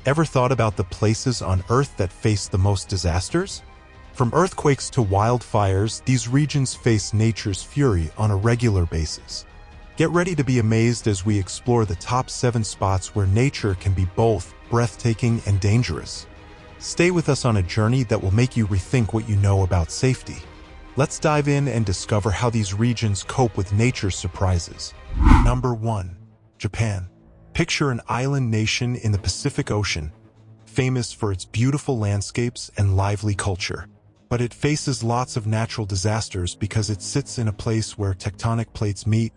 Ever thought about the places on Earth that face the most disasters? From earthquakes to wildfires, these regions face nature's fury on a regular basis. Get ready to be amazed as we explore the top 7 spots where nature can be both breathtaking and dangerous. Stay with us on a journey that will make you rethink what you know about safety. Let's dive in and discover how these regions cope with nature's surprises. Number 1. Japan. Picture an island nation in the Pacific Ocean, famous for its beautiful landscapes and lively culture. But it faces lots of natural disasters because it sits in a place where tectonic plates meet,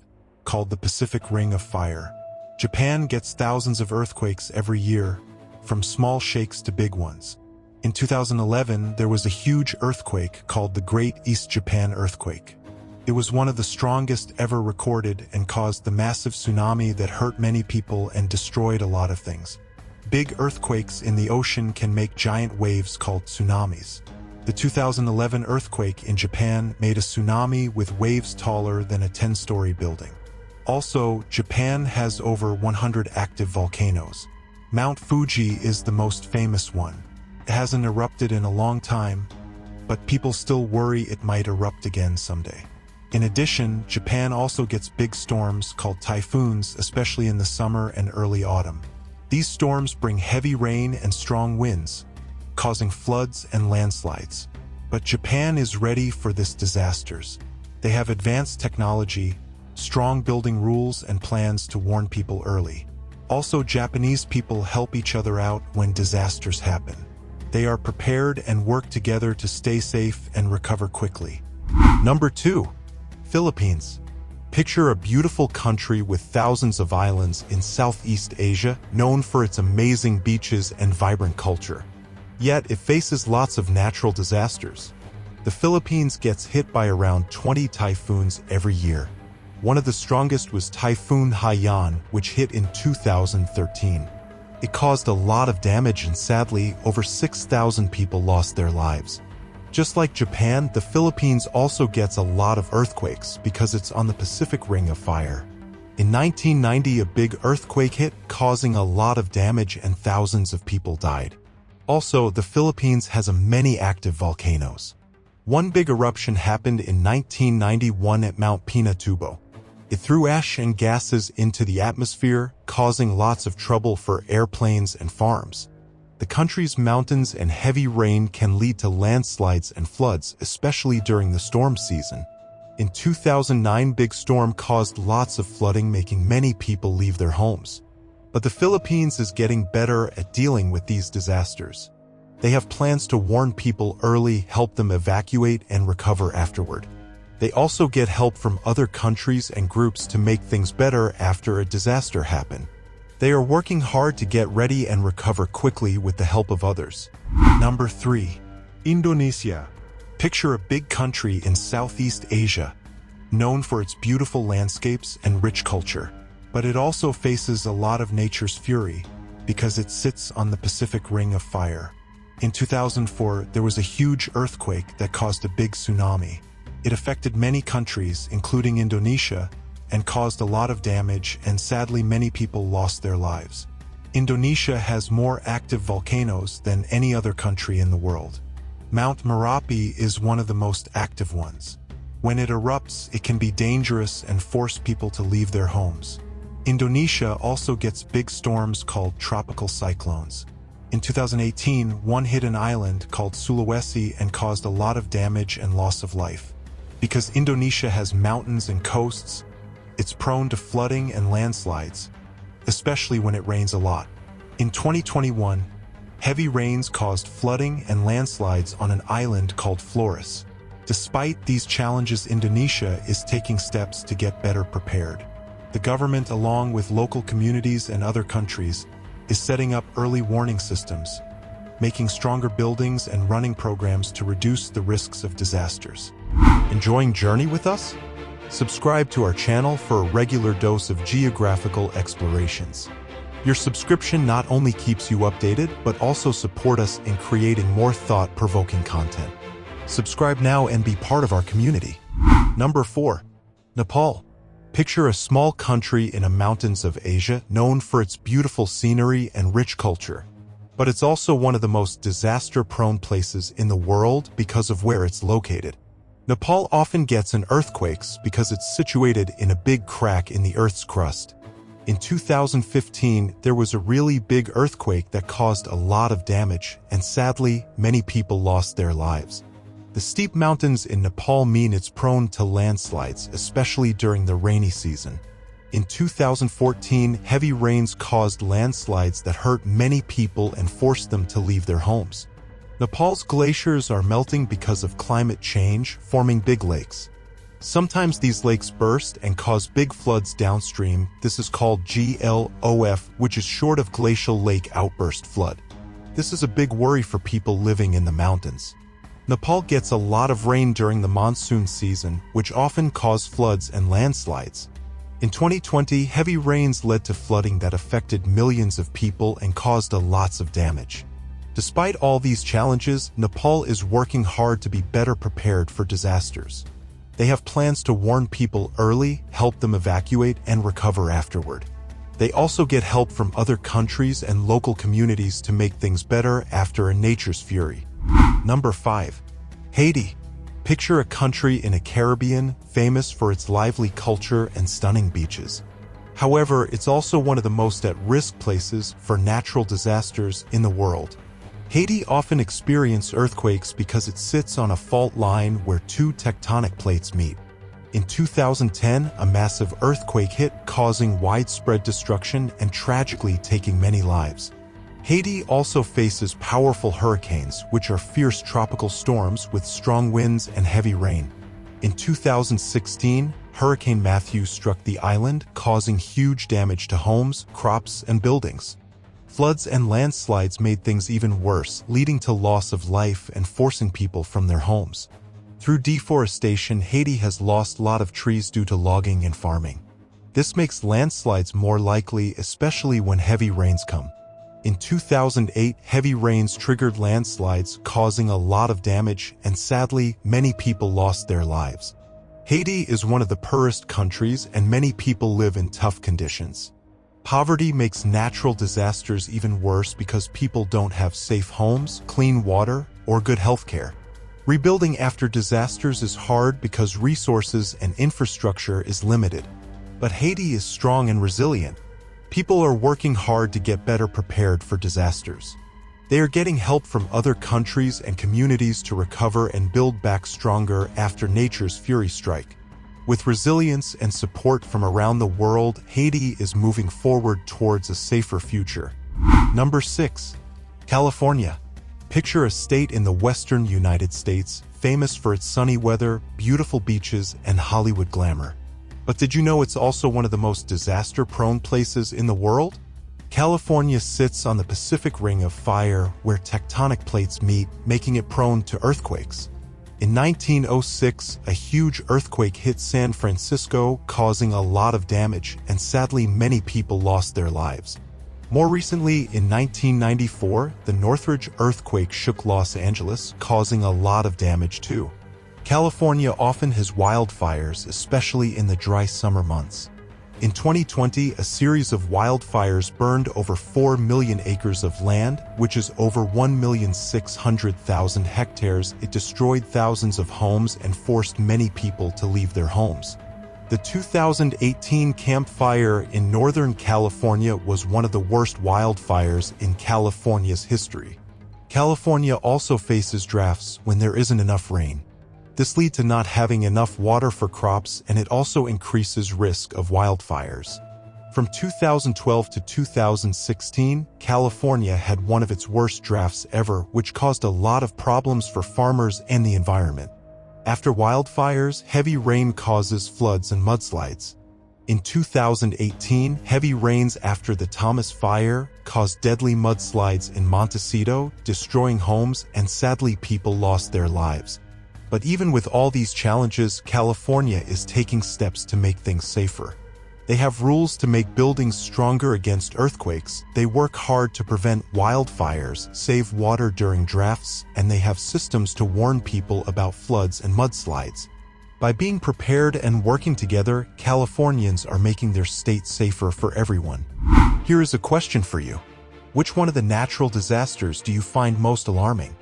called the Pacific Ring of Fire. Japan gets thousands of earthquakes every year, from small shakes to big ones. In 2011, there was a huge earthquake called the Great East Japan Earthquake. It was one of the strongest ever recorded and caused the massive tsunami that hurt many people and destroyed a lot of things. Big earthquakes in the ocean can make giant waves called tsunamis. The 2011 earthquake in Japan made a tsunami with waves taller than a 10-story building. Also, Japan has over 100 active volcanoes. Mount Fuji is the most famous one. It hasn't erupted in a long time, but people still worry it might erupt again someday. In addition, Japan also gets big storms called typhoons, especially in the summer and early autumn. These storms bring heavy rain and strong winds, causing floods and landslides. But Japan is ready for these disasters. They have advanced technology, strong building rules, and plans to warn people early. Also, Japanese people help each other out when disasters happen. They are prepared and work together to stay safe and recover quickly. Number 2. Philippines. Picture a beautiful country with thousands of islands in Southeast Asia, known for its amazing beaches and vibrant culture. Yet it faces lots of natural disasters. The Philippines gets hit by around 20 typhoons every year. One of the strongest was Typhoon Haiyan, which hit in 2013. It caused a lot of damage and sadly, over 6,000 people lost their lives. Just like Japan, the Philippines also gets a lot of earthquakes because it's on the Pacific Ring of Fire. In 1990, a big earthquake hit, causing a lot of damage and thousands of people died. Also, the Philippines has many active volcanoes. One big eruption happened in 1991 at Mount Pinatubo. It threw ash and gases into the atmosphere, causing lots of trouble for airplanes and farms. The country's mountains and heavy rain can lead to landslides and floods, especially during the storm season. In 2009, big storm caused lots of flooding, making many people leave their homes. But the Philippines is getting better at dealing with these disasters. They have plans to warn people early, help them evacuate, and recover afterward. They also get help from other countries and groups to make things better after a disaster happens. They are working hard to get ready and recover quickly with the help of others. Number 3. Indonesia. Picture a big country in Southeast Asia, known for its beautiful landscapes and rich culture. But it also faces a lot of nature's fury because it sits on the Pacific Ring of Fire. In 2004, there was a huge earthquake that caused a big tsunami. It affected many countries, including Indonesia, and caused a lot of damage, and sadly many people lost their lives. Indonesia has more active volcanoes than any other country in the world. Mount Merapi is one of the most active ones. When it erupts, it can be dangerous and force people to leave their homes. Indonesia also gets big storms called tropical cyclones. In 2018, one hit an island called Sulawesi and caused a lot of damage and loss of life. Because Indonesia has mountains and coasts, it's prone to flooding and landslides, especially when it rains a lot. In 2021, heavy rains caused flooding and landslides on an island called Flores. Despite these challenges, Indonesia is taking steps to get better prepared. The government, along with local communities and other countries, is setting up early warning systems, making stronger buildings and running programs to reduce the risks of disasters. Enjoying Journey with us? Subscribe to our channel for a regular dose of geographical explorations. Your subscription not only keeps you updated, but also support us in creating more thought-provoking content. Subscribe now and be part of our community. Number 4. Nepal. Picture a small country in the mountains of Asia, known for its beautiful scenery and rich culture. but it's also one of the most disaster-prone places in the world because of where it's located. Nepal often gets in earthquakes because it's situated in a big crack in the Earth's crust. In 2015, there was a really big earthquake that caused a lot of damage, and sadly, many people lost their lives. The steep mountains in Nepal mean it's prone to landslides, especially during the rainy season. In 2014, heavy rains caused landslides that hurt many people and forced them to leave their homes. Nepal's glaciers are melting because of climate change, forming big lakes. Sometimes these lakes burst and cause big floods downstream. This is called GLOF, which is short of Glacial Lake Outburst Flood. This is a big worry for people living in the mountains. Nepal gets a lot of rain during the monsoon season, which often cause floods and landslides. In 2020, heavy rains led to flooding that affected millions of people and caused lots of damage. Despite all these challenges, Nepal is working hard to be better prepared for disasters. They have plans to warn people early, help them evacuate, and recover afterward. They also get help from other countries and local communities to make things better after a nature's fury. Number 5. Haiti. Picture a country in the Caribbean famous for its lively culture and stunning beaches. However, it's also one of the most at-risk places for natural disasters in the world. Haiti often experiences earthquakes because it sits on a fault line where two tectonic plates meet. In 2010, a massive earthquake hit, causing widespread destruction and tragically taking many lives. Haiti also faces powerful hurricanes, which are fierce tropical storms with strong winds and heavy rain. In 2016, Hurricane Matthew struck the island, causing huge damage to homes, crops, and buildings. Floods and landslides made things even worse, leading to loss of life and forcing people from their homes. Through deforestation, Haiti has lost a lot of trees due to logging and farming. This makes landslides more likely, especially when heavy rains come. In 2008, heavy rains triggered landslides, causing a lot of damage, and sadly, many people lost their lives. Haiti is one of the poorest countries, and many people live in tough conditions. Poverty makes natural disasters even worse because people don't have safe homes, clean water, or good health care. Rebuilding after disasters is hard because resources and infrastructure is limited. But Haiti is strong and resilient. People are working hard to get better prepared for disasters. They are getting help from other countries and communities to recover and build back stronger after nature's fury strike. With resilience and support from around the world, Haiti is moving forward towards a safer future. Number 6. California. Picture a state in the western United States, famous for its sunny weather, beautiful beaches, and Hollywood glamour. But did you know it's also one of the most disaster-prone places in the world? California sits on the Pacific Ring of Fire, where tectonic plates meet, making it prone to earthquakes. In 1906, a huge earthquake hit San Francisco, causing a lot of damage, and sadly many people lost their lives. More recently, in 1994, the Northridge earthquake shook Los Angeles, causing a lot of damage too. California often has wildfires, especially in the dry summer months. In 2020, a series of wildfires burned over 4 million acres of land, which is over 1,600,000 hectares. It destroyed thousands of homes and forced many people to leave their homes. The 2018 Camp Fire in Northern California was one of the worst wildfires in California's history. California also faces droughts when there isn't enough rain. This leads to not having enough water for crops, and it also increases risk of wildfires. From 2012 to 2016, California had one of its worst droughts ever, which caused a lot of problems for farmers and the environment. After wildfires, heavy rain causes floods and mudslides. In 2018, heavy rains after the Thomas Fire caused deadly mudslides in Montecito, destroying homes, and sadly people lost their lives. But even with all these challenges, California is taking steps to make things safer. They have rules to make buildings stronger against earthquakes, they work hard to prevent wildfires, save water during droughts, and they have systems to warn people about floods and mudslides. By being prepared and working together, Californians are making their state safer for everyone. Here is a question for you. Which one of the natural disasters do you find most alarming?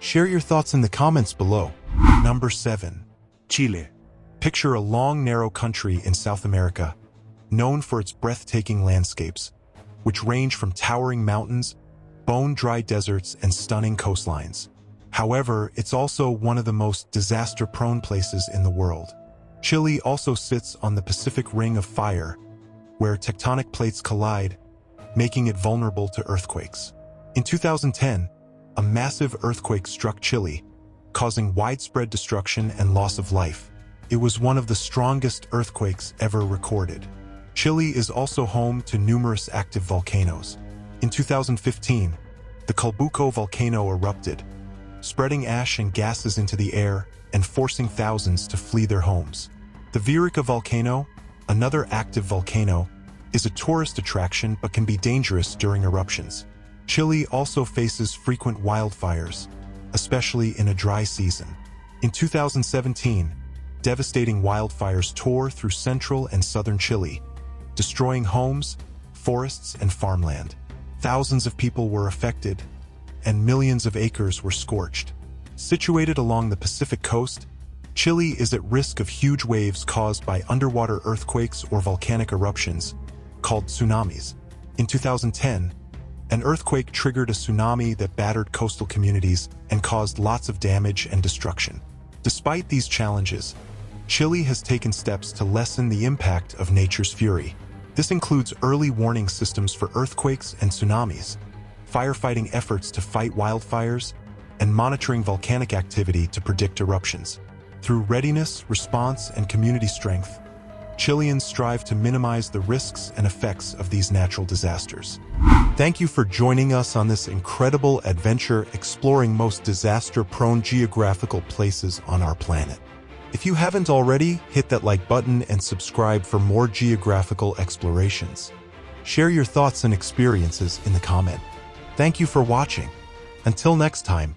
Share your thoughts in the comments below. Number 7. Chile. Picture a long, narrow country in South America, known for its breathtaking landscapes, which range from towering mountains, bone-dry deserts, and stunning coastlines. However, it's also one of the most disaster-prone places in the world. Chile also sits on the Pacific Ring of Fire, where tectonic plates collide, making it vulnerable to earthquakes. In 2010, a massive earthquake struck Chile, causing widespread destruction and loss of life. It was one of the strongest earthquakes ever recorded. Chile is also home to numerous active volcanoes. In 2015, the Calbuco volcano erupted, spreading ash and gases into the air and forcing thousands to flee their homes. The Virica volcano, another active volcano, is a tourist attraction but can be dangerous during eruptions. Chile also faces frequent wildfires, especially in a dry season. In 2017, devastating wildfires tore through central and southern Chile, destroying homes, forests, and farmland. Thousands of people were affected, and millions of acres were scorched. Situated along the Pacific coast, Chile is at risk of huge waves caused by underwater earthquakes or volcanic eruptions, called tsunamis. In 2010, an earthquake triggered a tsunami that battered coastal communities and caused lots of damage and destruction. Despite these challenges, Chile has taken steps to lessen the impact of nature's fury. This includes early warning systems for earthquakes and tsunamis, firefighting efforts to fight wildfires, and monitoring volcanic activity to predict eruptions. Through readiness, response, and community strength, Chileans strive to minimize the risks and effects of these natural disasters. Thank you for joining us on this incredible adventure exploring most disaster-prone geographical places on our planet. If you haven't already, hit that like button and subscribe for more geographical explorations. Share your thoughts and experiences in the comment. Thank you for watching. Until next time,